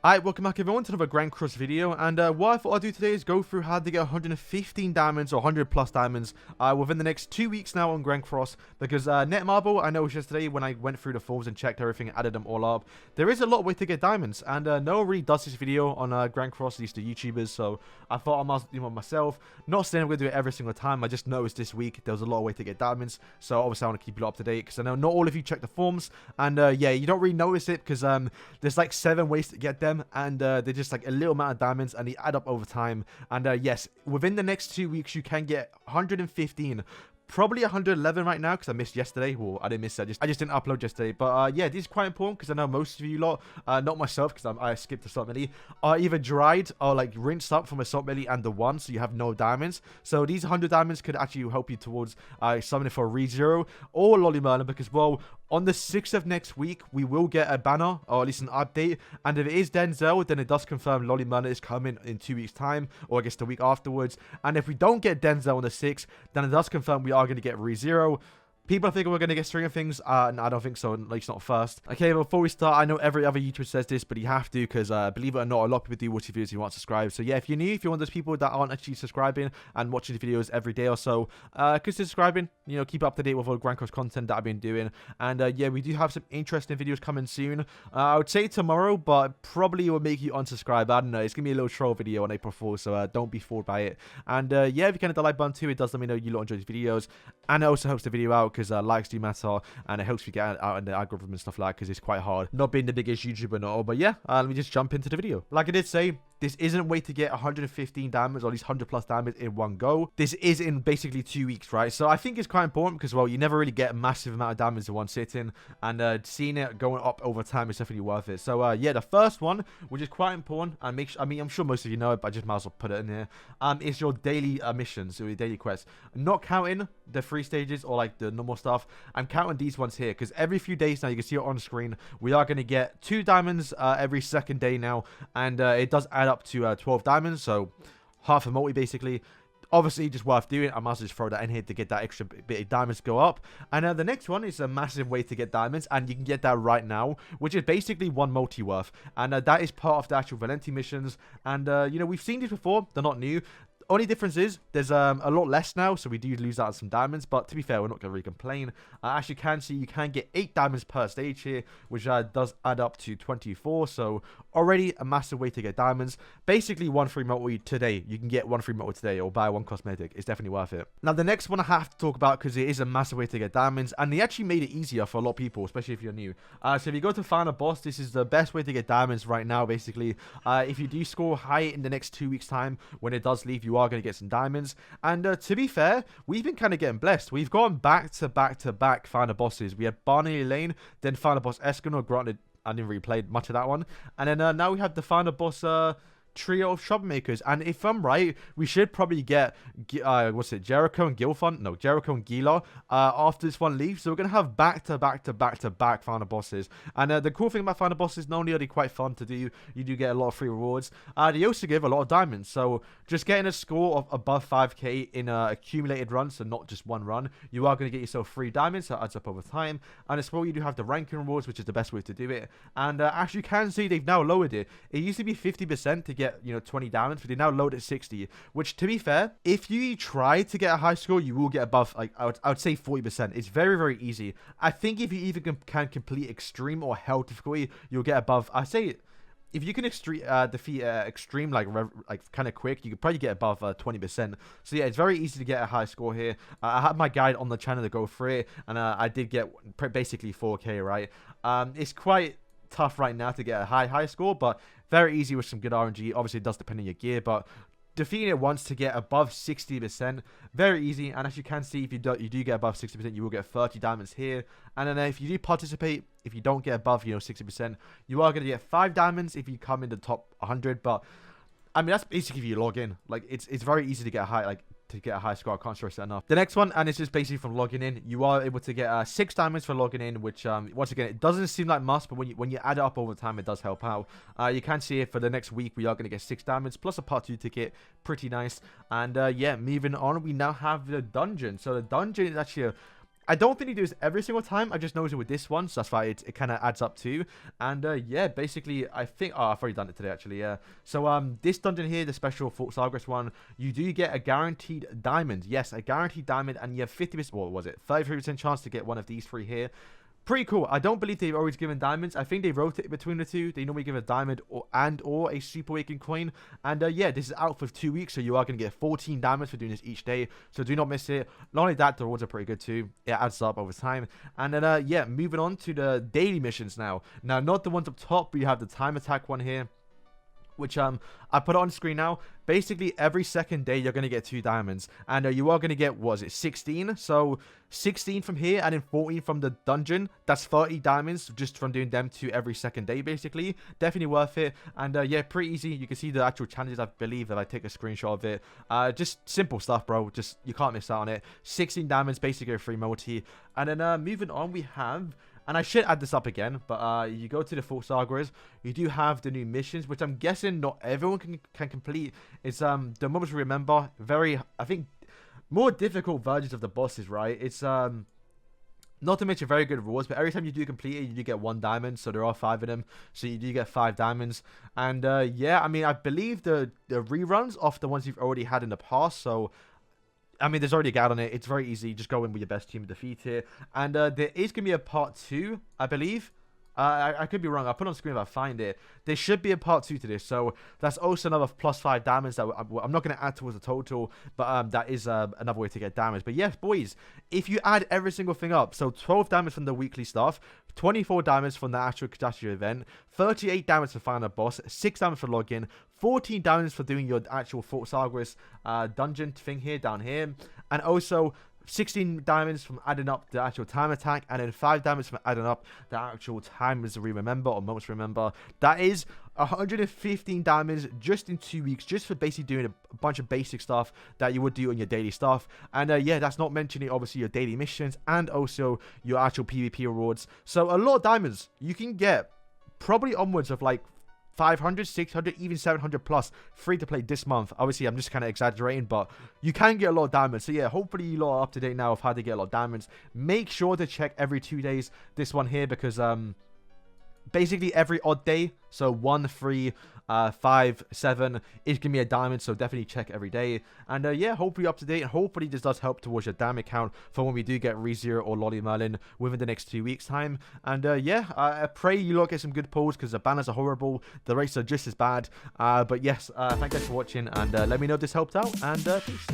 Alright, welcome back everyone to another Grand Cross video, and what I thought I'd do today is go through how to get 115 diamonds or 100 plus diamonds within the next 2 weeks now on Grand Cross, because netmarble, I noticed yesterday when I went through the forums and checked everything and added them all up, there is a lot of way to get diamonds, and no one really does this video on Grand Cross, at least the YouTubers, so I thought I must do it myself. Not saying I'm going to do it every single time, I just noticed this week there was a lot of way to get diamonds, so obviously I want to keep you up to date, because I know not all of you check the forums, and yeah, you don't really notice it, because there's like 7 ways to get them, and they're just like a little amount of diamonds, and they add up over time. And yes, within the next 2 weeks you can get 115, probably 111 right now, because I missed yesterday. Well, I didn't miss it, I just didn't upload yesterday. But yeah, this is quite important, because I know most of you lot, not myself, because I skipped the salt melee, are either dried or like rinsed up from a salt melee and the one, so you have no diamonds. So these 100 diamonds could actually help you towards summoning for a re-zero or Loli Merlin, because, well, on the 6th of next week, we will get a banner, or at least an update. And if it is Denzel, then it does confirm Loli Merlin is coming in 2 weeks' time, or I guess the week afterwards. And if we don't get Denzel on the 6th, then it does confirm we are going to get re-zero. People are thinking we're going to get Stringer Things. No, I don't think so, at least not first. Okay, before we start, I know every other YouTuber says this, but you have to, because believe it or not, a lot of people do watch the videos and want to subscribe. So yeah, if you're new, if you're one of those people that aren't actually subscribing and watching the videos every day or so, consider subscribing. You know, keep up to date with all the Grand Cross content that I've been doing. And yeah, we do have some interesting videos coming soon. I would say tomorrow, but probably will make you unsubscribe. I don't know, it's going to be a little troll video on April 4th, so don't be fooled by it. And yeah, if you can hit the like button too, it does let me know you lot enjoy these videos. And it also helps the video out, because likes do matter, and it helps you get out in the algorithm and stuff like that, because it's quite hard not being the biggest YouTuber and all. But yeah, let me just jump into the video. Like I did say, this isn't a way to get 115 diamonds, or at least 100 plus diamonds in one go. This is in basically 2 weeks, right? So I think it's quite important, because, well, you never really get a massive amount of diamonds in one sitting, and seeing it going up over time is definitely worth it. So yeah, the first one, which is quite important, and I mean, I'm sure most of you know it, but I just might as well put it in here, is your daily missions, or your daily quests. Not counting the 3 stages or like the normal stuff. I'm counting these ones here, because every few days now, you can see it on screen, we are going to get 2 diamonds every second day now, and it does add up to 12 diamonds, so half a multi basically. Obviously, just worth doing. I might as well just throw that in here to get that extra bit of diamonds go up. And the next one is a massive way to get diamonds, and you can get that right now, which is basically 1 multi worth. And that is part of the actual Valenti missions. And, you know, we've seen these before. They're not new. Only difference is there's a lot less now, so we do lose out on some diamonds, but to be fair, we're not going to really complain. As you can see, you can get 8 diamonds per stage here, which does add up to 24, so already a massive way to get diamonds. Basically 1 free multi today. You can get 1 free multi today, or buy 1 cosmetic. It's definitely worth it. Now the next one I have to talk about, because it is a massive way to get diamonds, and they actually made it easier for a lot of people, especially if you're new. So if you go to find a boss, this is the best way to get diamonds right now, basically. If you do score high in the next 2 weeks time, when it does leave, you are going to get some diamonds. And to be fair, we've been kind of getting blessed. We've gone back to back final bosses. We had Barney Lane, then final boss Escanor. Granted, I didn't really play much of that one. And then now we have the final boss trio of troublemakers, and if I'm right, we should probably get what's it, Jericho and Gilfun? No, Jericho and Gila after this one leaves. So we're gonna have back to back final bosses. And the cool thing about final bosses, not only are they quite fun to do, you do get a lot of free rewards, they also give a lot of diamonds. So just getting a score of above 5k in accumulated runs, so not just one run, you are going to get yourself 3 diamonds, so it adds up over time. And as well, you do have the ranking rewards, which is the best way to do it. And as you can see, they've now lowered it. It used to be 50% to get, you know, 20 diamonds, but they now load at 60, which, to be fair, if you try to get a high score, you will get above, like, I would say 40%. It's very, very easy. I think if you even can complete extreme or hell difficulty, you'll get above, I say, if you can defeat extreme, like kind of quick, you could probably get above 20%. So yeah, it's very easy to get a high score here. I had my guide on the channel to go through it, and I did get basically 4k, right? It's quite tough right now to get a high score, but very easy with some good RNG. Obviously, it does depend on your gear, but defeating it once to get above 60%, very easy. And as you can see, if you do get above 60%, you will get 30 diamonds here. And then if you do participate, if you don't get above, you know, 60%, you are going to get 5 diamonds if you come in the top 100. But I mean, that's basically if you log in. Like, it's very easy to get a high score. I can't stress that enough. The next one, and it's just basically from logging in, you are able to get 6 diamonds for logging in, which once again, it doesn't seem like must, but when you add it up over time, it does help out. You can see it for the next week, we are going to get 6 diamonds plus a part 2 ticket. Pretty nice. And yeah, moving on, we now have the dungeon. So the dungeon is actually I don't think he does every single time. I just noticed it with this one, so that's why it kind of adds up too. And yeah, basically, I think... Oh, I've already done it today, actually, yeah. So this dungeon here, the special Fort Sagres one, you do get a guaranteed diamond. Yes, a guaranteed diamond, and you have 50%... What was it? 33% chance to get one of these three here. Pretty cool. I don't believe they've always given diamonds. I think they rotate between the two. They normally give a diamond or a super awakened coin. And yeah, this is out for 2 weeks, so you are going to get 14 diamonds for doing this each day. So do not miss it. Not only that, the rewards are pretty good too. It adds up over time. And then yeah, moving on to the daily missions now. Now, not the ones up top, but you have the time attack one here, which I put it on screen now. Basically, every second day, you're going to get 2 diamonds. And you are going to get, what is it, 16? So, 16 from here and then 14 from the dungeon. That's 30 diamonds just from doing them 2 every second day, basically. Definitely worth it. And yeah, pretty easy. You can see the actual challenges, I believe, that I take a screenshot of it. Just simple stuff, bro. Just, you can't miss out on it. 16 diamonds, basically a free multi. And then moving on, we have... And I should add this up again, but you go to the Fort Sagres, you do have the new missions, which I'm guessing not everyone can complete. It's the moments we remember, very, I think, more difficult versions of the bosses, right? It's not to mention very good rewards, but every time you do complete it, you do get 1 diamond, so there are 5 of them, so you do get 5 diamonds. And yeah, I mean, I believe the reruns of the ones you've already had in the past, so... I mean, there's already a guide on it. It's very easy. Just go in with your best team and defeat it. And there is going to be a part 2, I believe. I could be wrong. I'll put it on screen if I find it. There should be a part 2 to this. So that's also another plus 5 diamonds that I'm not going to add towards the total. But that is another way to get diamonds. But yes, boys, if you add every single thing up. So 12 diamonds from the weekly stuff. 24 diamonds from the actual catastrophe event. 38 diamonds for finding a boss. 6 diamonds for login. 14 diamonds for doing your actual Fort Sagres dungeon thing here, down here. And also... 16 diamonds from adding up the actual time attack, and then 5 diamonds from adding up the actual times we remember or moments remember. That is 115 diamonds just in 2 weeks, just for basically doing a bunch of basic stuff that you would do on your daily stuff. And yeah, that's not mentioning obviously your daily missions and also your actual PvP rewards. So a lot of diamonds you can get, probably onwards of like 500, 600, even 700 plus free to play this month. Obviously, I'm just kind of exaggerating, but you can get a lot of diamonds. So yeah, hopefully you lot are up to date now of how to get a lot of diamonds. Make sure to check every 2 days this one here, because basically every odd day, so 1, 3, 5, 7 is gonna be a diamond, so definitely check every day. And yeah, hopefully up to date, and hopefully this does help towards your diamond count for when we do get ReZero or Loli Merlin within the next 2 weeks time. And yeah, I pray you lot get some good pulls, because the banners are horrible, the races are just as bad. But yes, thank you guys for watching, and let me know if this helped out, and peace.